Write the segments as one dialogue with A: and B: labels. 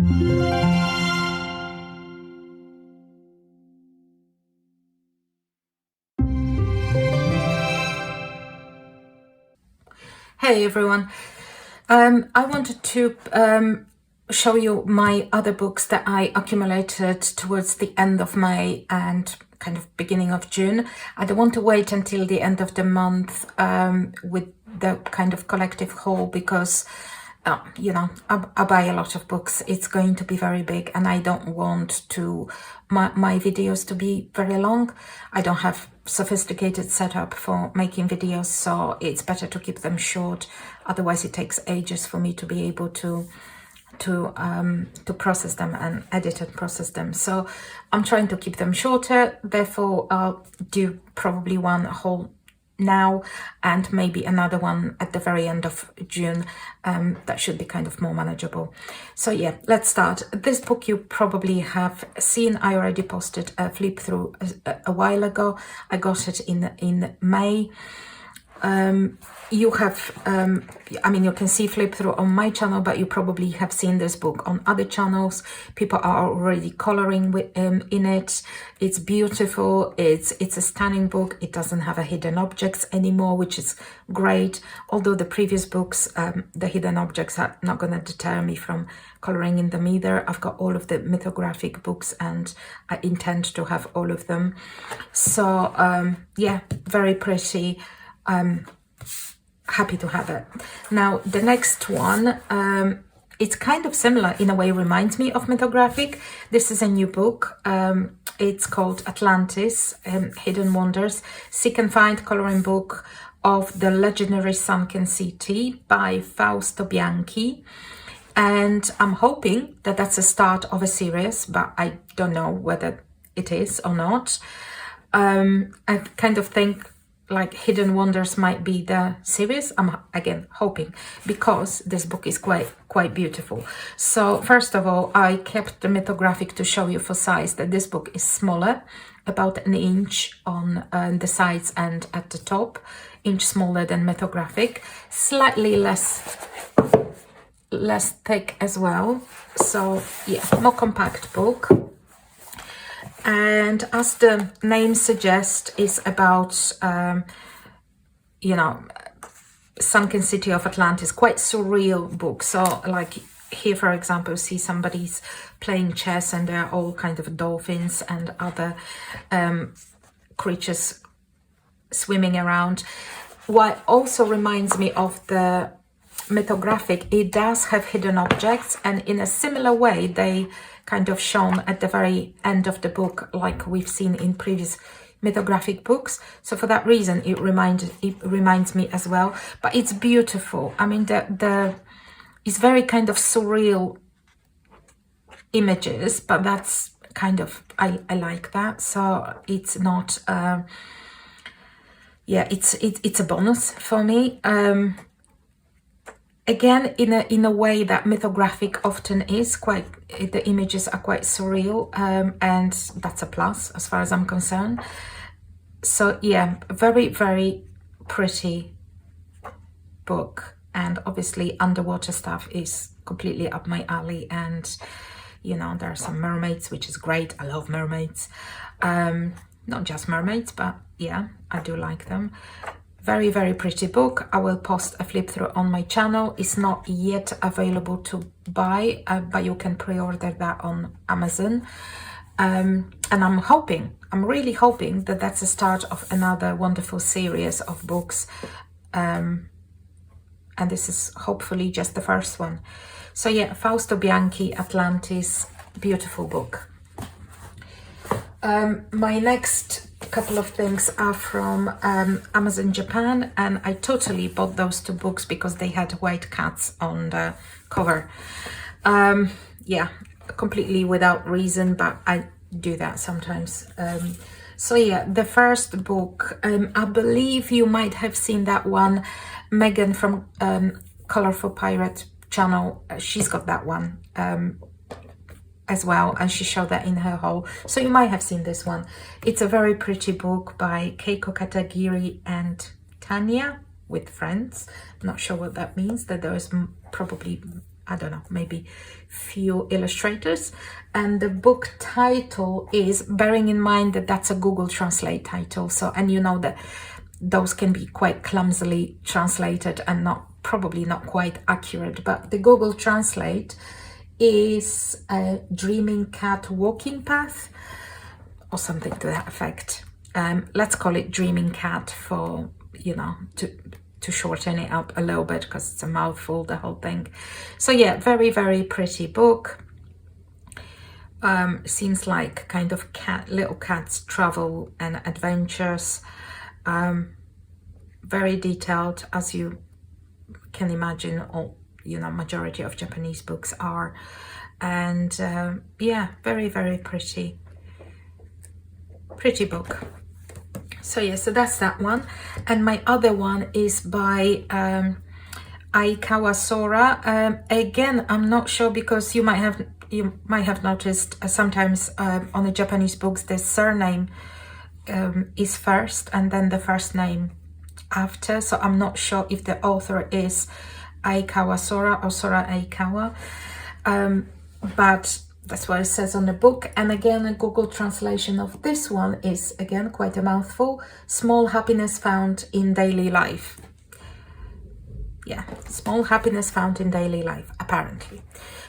A: Hey everyone, I wanted to show you my other books that I accumulated towards the end of May and kind of beginning of June. I don't want to wait until the end of the month with the kind of collective haul because you know, I buy a lot of books. It's going to be very big and I don't want to my videos to be very long. I don't have sophisticated setup for making videos, so it's better to keep them short. Otherwise it takes ages for me to be able to process them and edit and process them. So I'm trying to keep them shorter. Therefore I'll do probably one whole now and maybe another one at the very end of June. That should be kind of more manageable. So yeah, let's start. This book you probably have seen. I already posted a flip through a while ago. I got it in May. You have, I mean, you can see flip through on my channel, but you probably have seen this book on other channels. People are already coloring with in it. It's beautiful. It's a stunning book. It doesn't have a hidden objects anymore, which is great. Although the previous books, the hidden objects are not going to deter me from coloring in them either. I've got all of the mythographic books and I intend to have all of them. So yeah, very pretty. Happy to have it. Now the next one, it's kind of similar in a way, reminds me of Mythographic. This is a new book. It's called Atlantis, Hidden Wonders, Seek and Find coloring book of the legendary sunken city by Fausto Bianchi. And I'm hoping that that's a start of a series, but I don't know whether it is or not. I kind of think like Hidden Wonders might be the series. I'm again hoping, because this book is quite beautiful. So first of all, I kept the Mythographic to show you for size that this book is smaller, about an inch on the sides and at the top, inch smaller than Mythographic, slightly less thick as well. So yeah, more compact book. And as the name suggests, is about, you know, sunken city of Atlantis, quite surreal book. So like here, for example, see somebody's playing chess and there are all kinds of dolphins and other creatures swimming around. What also reminds me of the Mythographic, it does have hidden objects, and in a similar way they kind of shown at the very end of the book, like we've seen in previous Mythographic books. So for that reason it reminds me as well. But it's beautiful. I mean, it's very kind of surreal images, but that's kind of, I like that. So it's not yeah, it's a bonus for me. Again, in a way that Mythographic often is, quite, the images are quite surreal, and that's a plus as far as I'm concerned. So yeah, very, very pretty book, and obviously underwater stuff is completely up my alley. And you know, there are some mermaids, which is great. I love mermaids. Not just mermaids, but yeah, I do like them. Very, very pretty book. I will post a flip through on my channel. It's not yet available to buy, but you can pre-order that on Amazon. And I'm really hoping that that's the start of another wonderful series of books. And this is hopefully just the first one. So yeah, Fausto Bianchi, Atlantis, beautiful book. My next couple of things are from Amazon Japan, and I totally bought those two books because they had white cats on the cover. Yeah, completely without reason, but I do that sometimes. So yeah, the first book, I believe you might have seen that one, Megan from Colorful Pirate channel. She's got that one as well, and she showed that in her haul, so you might have seen this one. It's a very pretty book by Keiko Katagiri and Tanya with friends. I'm not sure what that means, that there is probably I don't know, maybe few illustrators. And the book title is, bearing in mind that that's a Google Translate title, so, and you know that those can be quite clumsily translated and probably not quite accurate, but the Google Translate is a Dreaming Cat Walking Path or something to that effect. Let's call it Dreaming Cat for, you know, to shorten it up a little bit, because it's a mouthful, the whole thing. So yeah, very, very pretty book. Seems like kind of little cats travel and adventures. Very detailed, as you can imagine, all, you know, majority of Japanese books are. And yeah, very, very pretty book. So yeah, so that's that one. And my other one is by Aikawa Sora. Again, I'm not sure, because you might have noticed sometimes on the Japanese books the surname is first and then the first name after. So I'm not sure if the author is Aikawa Sora or Sora Aikawa, but that's what it says on the book. And again, a Google translation of this one is, again, quite a mouthful. Small happiness found in daily life. Yeah, small happiness found in daily life, apparently.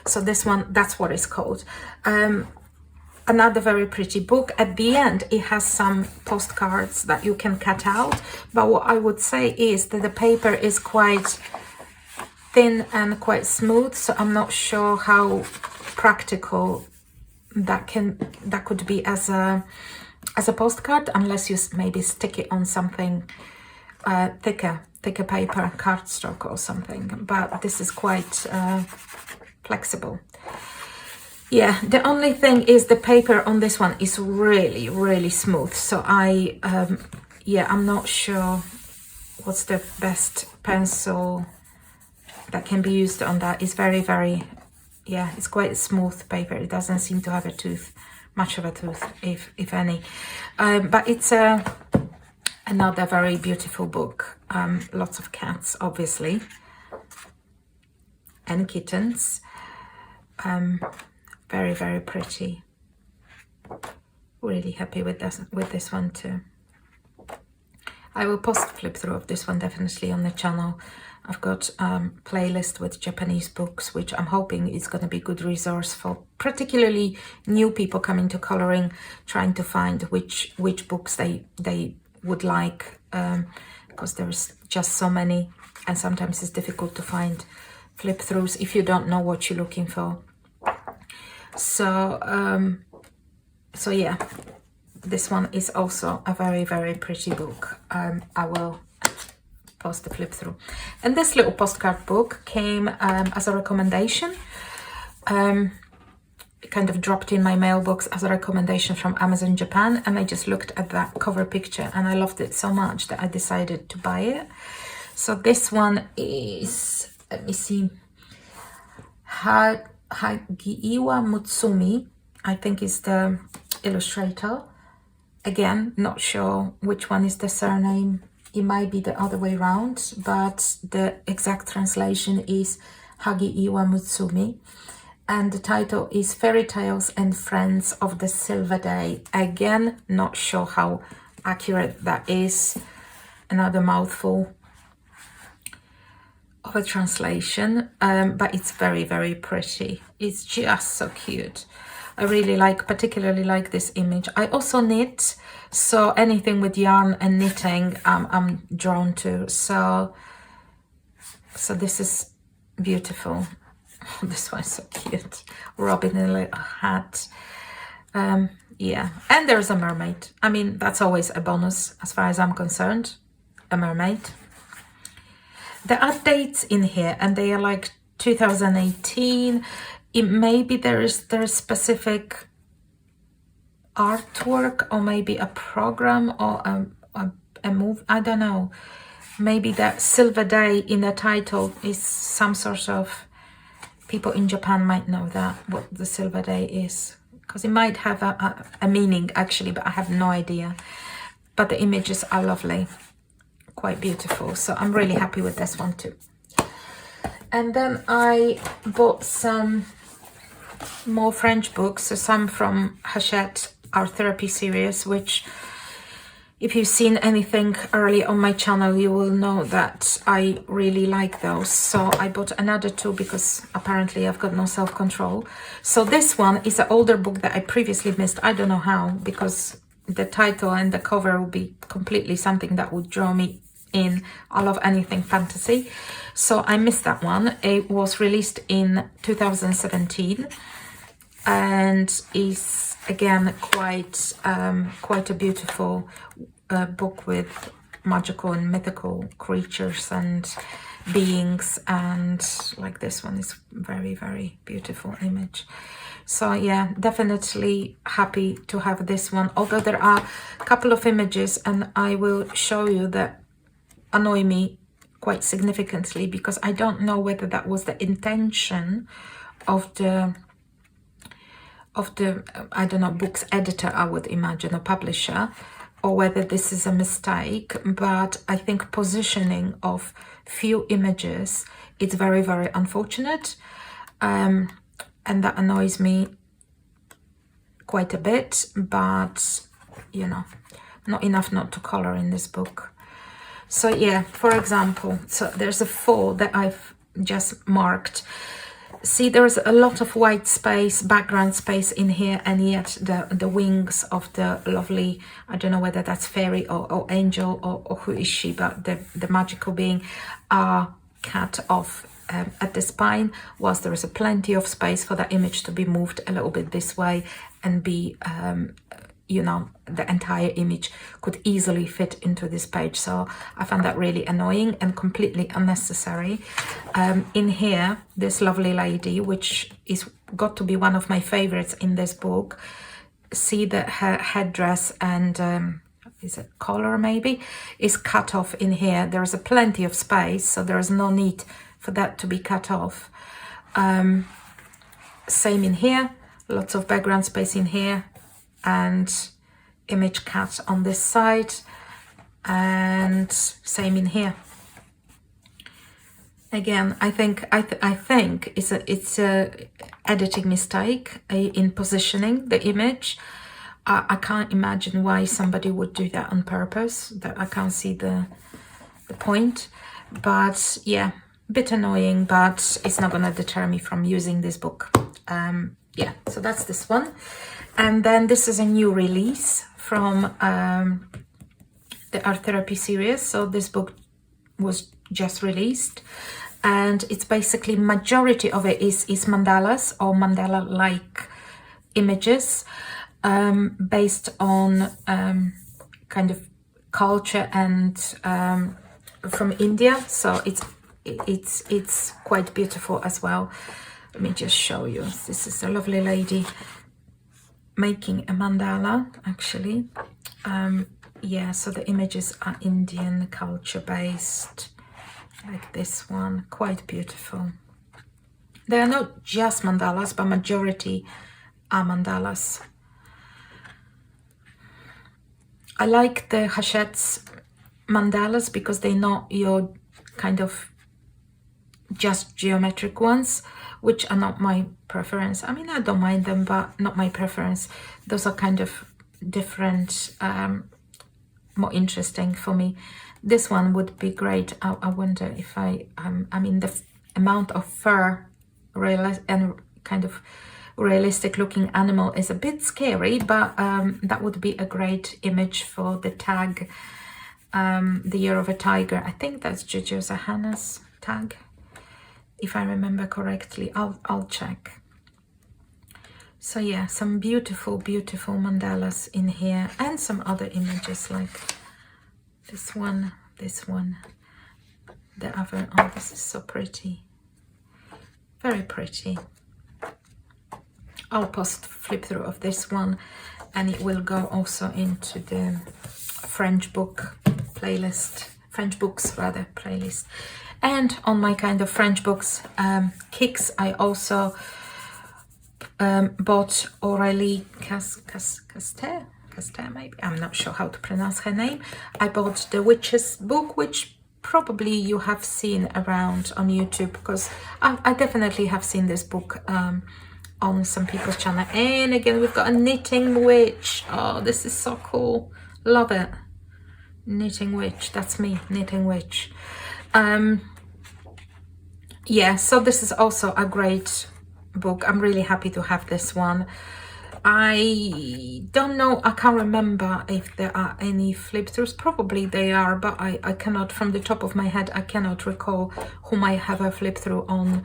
A: So this one, that's what it's called. Another very pretty book. At the end, it has some postcards that you can cut out. But what I would say is that the paper is quite thin and quite smooth. So I'm not sure how practical that could be as a postcard, unless you maybe stick it on something thicker paper, cardstock or something. But this is quite flexible. Yeah, the only thing is the paper on this one is really, really smooth. So yeah, I'm not sure what's the best pencil that can be used on that. It's very, very, yeah, it's quite a smooth paper. It doesn't seem to have a tooth, much of a tooth, if any. But it's another very beautiful book. Lots of cats, obviously, and kittens. Very, very pretty. Really happy with this one too. I will post a flip through of this one definitely on the channel. I've got playlist with Japanese books, which I'm hoping is going to be a good resource for particularly new people coming to coloring, trying to find which books they would like, because there's just so many, and sometimes it's difficult to find flip throughs if you don't know what you're looking for. So so yeah, this one is also a very, very pretty book. I will post the flip through. And this little postcard book came as a recommendation. It kind of dropped in my mailbox as a recommendation from Amazon Japan, and I just looked at that cover picture and I loved it so much that I decided to buy it. So this one is, let me see, Hagiiwa Mutsumi, I think is the illustrator. Again, not sure which one is the surname. It might be the other way around, but the exact translation is Hagiiwa Mutsumi. And the title is Fairy Tales and Friends of the Silver Day. Again, not sure how accurate that is. Another mouthful of a translation, but it's very, very pretty. It's just so cute. I really particularly like this image. I also knit, so anything with yarn and knitting I'm drawn to. So this is beautiful. This one's so cute. Robin in a little hat. Yeah, and there's a mermaid. I mean, that's always a bonus as far as I'm concerned. A mermaid. There are dates in here, and they are like 2018. It maybe there is specific artwork, or maybe a program, or a move. I don't know. Maybe that Silver Day in the title is some sort of, people in Japan might know that, what the Silver Day is, because it might have a meaning actually, but I have no idea. But the images are lovely, quite beautiful. So I'm really happy with this one too. And then I bought some more French books, so some from Hachette Art Therapy series, which if you've seen anything early on my channel, you will know that I really like those. So I bought another two because apparently I've got no self-control. So this one is an older book that I previously missed. I don't know how, because the title and the cover would be completely something that would draw me in. I love anything fantasy. So I missed that one. It was released in 2017 and is again quite a beautiful book with magical and mythical creatures and beings, and like this one is very, very beautiful image. So yeah, definitely happy to have this one, although there are a couple of images, and I will show you, that annoy me quite significantly, because I don't know whether that was the intention of the I don't know, book's editor, I would imagine, or publisher, or whether this is a mistake. But I think positioning of few images, it's very, very unfortunate, and that annoys me quite a bit. But you know, not enough not to color in this book. So yeah, for example, so there's a 4 that I've just marked. See, there's a lot of white space, background space in here, and yet the wings of the lovely, I don't know whether that's fairy or angel or who is she, but the magical being are cut off at the spine, whilst there is a plenty of space for that image to be moved a little bit this way and be, you know, the entire image could easily fit into this page. So I found that really annoying and completely unnecessary. In here, this lovely lady, which is got to be one of my favorites in this book, see that her headdress and is it collar maybe, is cut off in here. There's a plenty of space, so there is no need for that to be cut off. Same in here, lots of background space in here, and image cut on this side, and same in here. Again, I think it's a editing mistake in positioning the image. I can't imagine why somebody would do that on purpose. That I can't see the point. But yeah, a bit annoying, but it's not gonna deter me from using this book. Yeah, so that's this one. And then this is a new release from the Art Therapy series. So this book was just released, and it's basically, majority of it is mandalas or mandala-like images, based on kind of culture and from India. So it's quite beautiful as well. Let me just show you. This is a lovely lady making a mandala, actually. Yeah, so the images are Indian culture based, like this one, quite beautiful. They are not just mandalas, but majority are mandalas. I like the Hachette's mandalas because they're not your kind of just geometric ones, which are not my preference. I mean, I don't mind them, but not my preference. Those are kind of different, more interesting for me. This one would be great. I wonder if I mean, the amount of fur and kind of realistic looking animal is a bit scary, but that would be a great image for the tag, the Year of a Tiger. I think that's Jojo Zahana's tag, if I remember correctly. I'll check. So yeah, some beautiful, beautiful mandalas in here, and some other images like this one, the other. Oh, this is so pretty, very pretty. I'll post flip through of this one, and it will go also into the French book playlist, French books rather playlist. And on my kind of French books kicks, I also bought Aurélie Castet, maybe, I'm not sure how to pronounce her name. I bought the Witches book, which probably you have seen around on YouTube, because I definitely have seen this book on some people's channel. And again, we've got a knitting witch. Oh, this is so cool. Love it. Knitting witch. That's me, knitting witch. Yeah, so this is also a great book. I'm really happy to have this one. I don't know, I can't remember if there are any flip-throughs. Probably they are, but I cannot, from the top of my head, I cannot recall who might have a flip-through on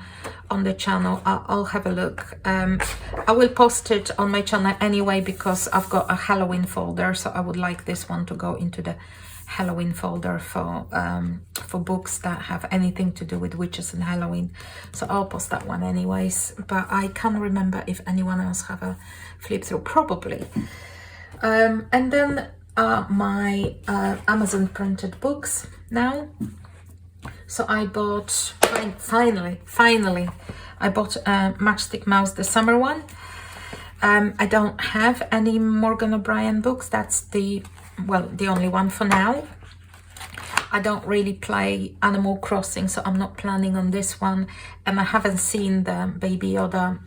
A: the channel. I'll have a look. I will post it on my channel anyway, because I've got a Halloween folder, so I would like this one to go into the Halloween folder for books that have anything to do with witches and Halloween. So I'll post that one anyways, but I can't remember if anyone else have a flip through. Probably. And then my Amazon printed books now. So I bought finally I bought Matchstick Mouse, the summer one. I don't have any Morgan O'Brien books. That's the only one for now. I don't really play Animal Crossing, so I'm not planning on this one. And I haven't seen the Baby Yoda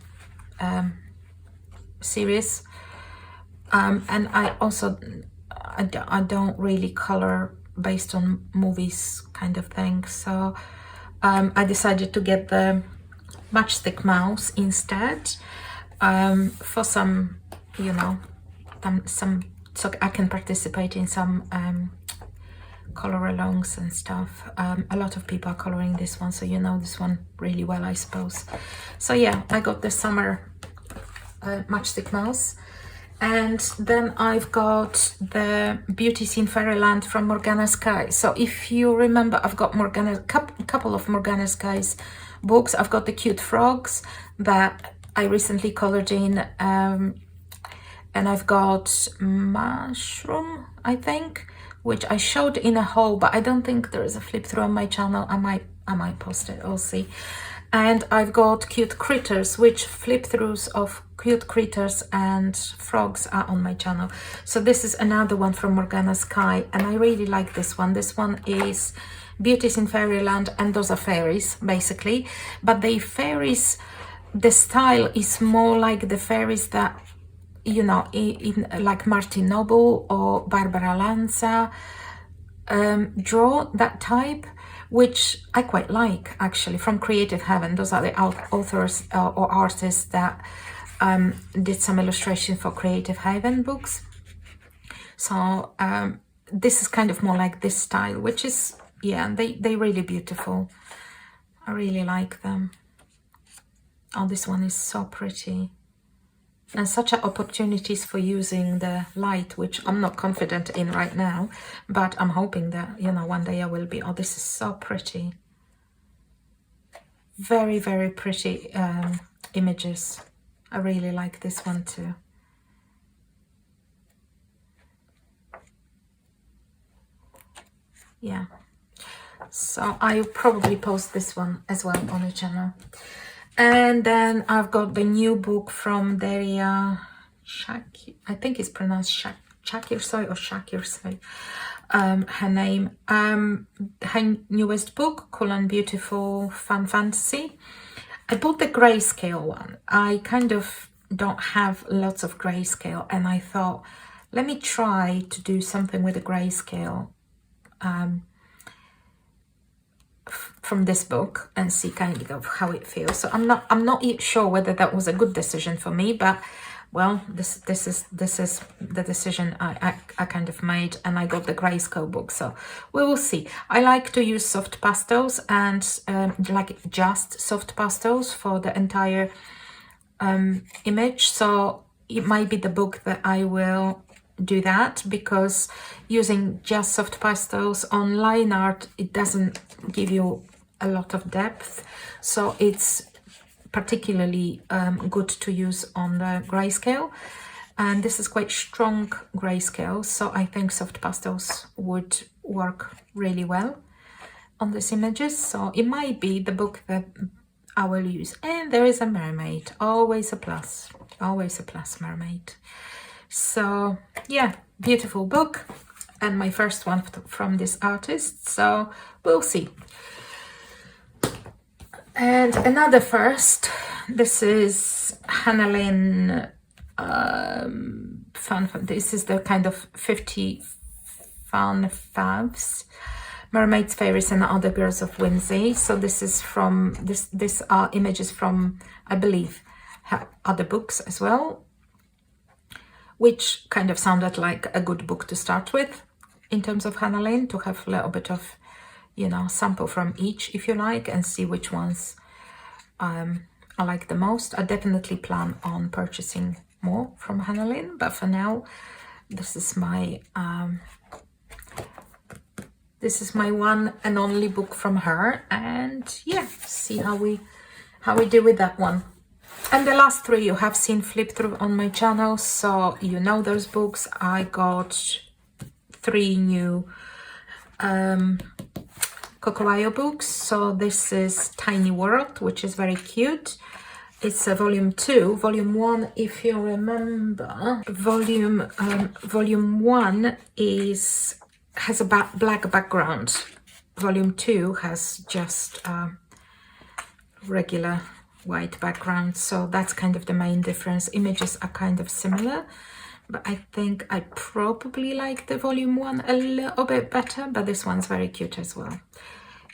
A: series. And I also, I don't really color based on movies kind of thing. So I decided to get the Matchstick Mouse instead, for some, you know, so I can participate in some color alongs and stuff. A lot of people are coloring this one, so you know this one really well, I suppose. So yeah, I got the summer Matchstick Mouse. And then I've got the Beauties in Fairyland from Morgana Sky. So if you remember, I've got couple of Morgana Sky's books. I've got the Cute Frogs that I recently colored in, and I've got Mushroom, I think, which I showed in a haul, but I don't think there is a flip through on my channel. I might post it, I'll see. And I've got Cute Critters, which flip throughs of Cute Critters and Frogs are on my channel. So this is another one from Morgana Sky, and I really like this one. This one is Beauties in Fairyland, and those are fairies basically, but the fairies, the style is more like the fairies that, you know, in like Martin Noble or Barbara Lanza draw, that type, which I quite like actually, from Creative Heaven. Those are the authors or artists that did some illustration for Creative Heaven books. So this is kind of more like this style, which is, yeah, they're really beautiful. I really like them. Oh, this one is so pretty. And such opportunities for using the light, which I'm not confident in right now, but I'm hoping that, you know, one day I will be. Oh, this is so pretty. Very, very pretty images. I really like this one too. Yeah. So I'll probably post this one as well on the channel. And then I've got the new book from Daria Shakir, I think it's pronounced Shakir or Shakir, her name. Her newest book, Cool and Beautiful Fun Fantasy. I bought the grayscale one. I kind of don't have lots of grayscale, and I thought, let me try to do something with the grayscale from this book and see kind of how it feels. So I'm not sure whether that was a good decision for me, but well, this is the decision I kind of made, and I got the grayscale book, so we will see. I like to use soft pastels and like just soft pastels for the entire image, so it might be the book that I will do that, because using just soft pastels on line art, it doesn't give you a lot of depth, so it's particularly good to use on the grayscale. And this is quite strong grayscale, so I think soft pastels would work really well on these images. So it might be the book that I will use. And there is a mermaid, always a plus, mermaid. So yeah, beautiful book. and my first one from this artist, so we'll see. And another first, this is Hannah Lynn this is the kind of 50 fun favs, Mermaids, Fairies and Other Girls of Whimsy. So this is from, these are images from, I believe, other books as well, which kind of sounded like a good book to start with in terms of Hannah Lynn, to have a little bit of, you know, sample from each, if you like, and see which ones I like the most. I definitely plan on purchasing more from Hannah Lynn, but for now, this is my one and only book from her, and yeah, see how we do with that one. And the last three you have seen flip through on my channel, so you know those books. I got 3 new Kokowayo books. So this is Tiny World, which is very cute. It's a volume 2. Volume 1, if you remember, volume 1 has a black background. Volume 2 has just regular white background, so that's kind of the main difference. Images are kind of similar, but I think I probably like the volume 1 a little bit better, but this one's very cute as well.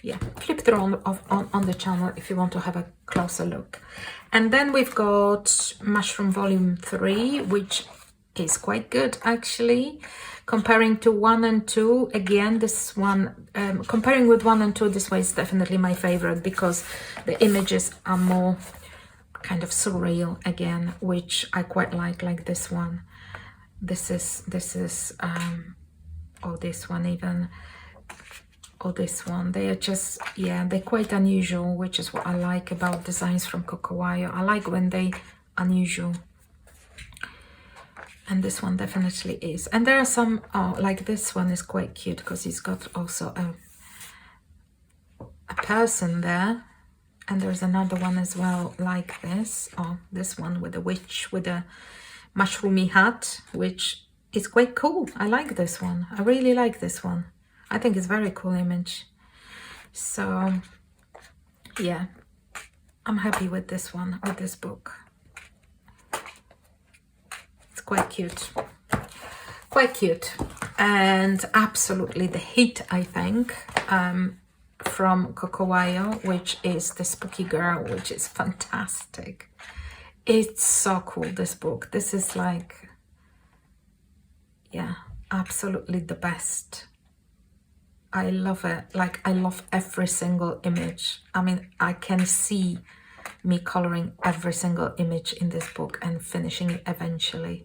A: Yeah, flip through on the channel if you want to have a closer look. And then we've got Mushroom volume 3, which is quite good actually. Comparing to 1 and 2, again, this one, comparing with 1 and 2, this one is definitely my favorite because the images are more kind of surreal again, which I quite like this one. This is or this one even, or this one. They are just, yeah, they're quite unusual, which is what I like about designs from Kokowayo. I like when they unusual. And this one definitely is. And there are some, like this one is quite cute because he's got also a person there. And there's another one as well like this. Oh, this one with a witch with a mushroomy hat, which is quite cool. I like this one. I really like this one. I think it's a very cool image. So, yeah, I'm happy with this one, with this book. Quite cute, and absolutely the hit, I think, from Kokowayo, which is The Spooky Girl, which is fantastic. It's so cool, this book. This is like, yeah, absolutely the best. I love it. Like, I love every single image. I mean, I can see me coloring every single image in this book and finishing it eventually.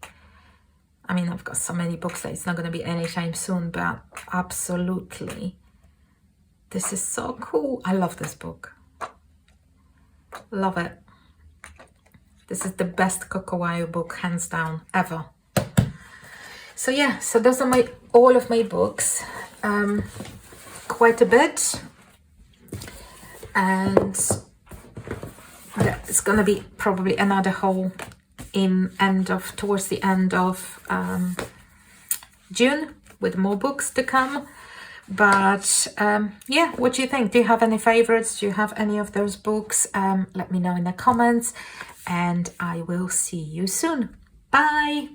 A: I mean, I've got so many books that it's not going to be anytime soon, but absolutely, this is so cool. I love this book. Love it. This is the best Kokowayo book, hands down, ever. So yeah, so those are all of my books. Quite a bit. And it's gonna be probably another haul towards the end of June with more books to come. But yeah, what do you think? Do you have any favorites? Do you have any of those books? Let me know in the comments, and I will see you soon. Bye.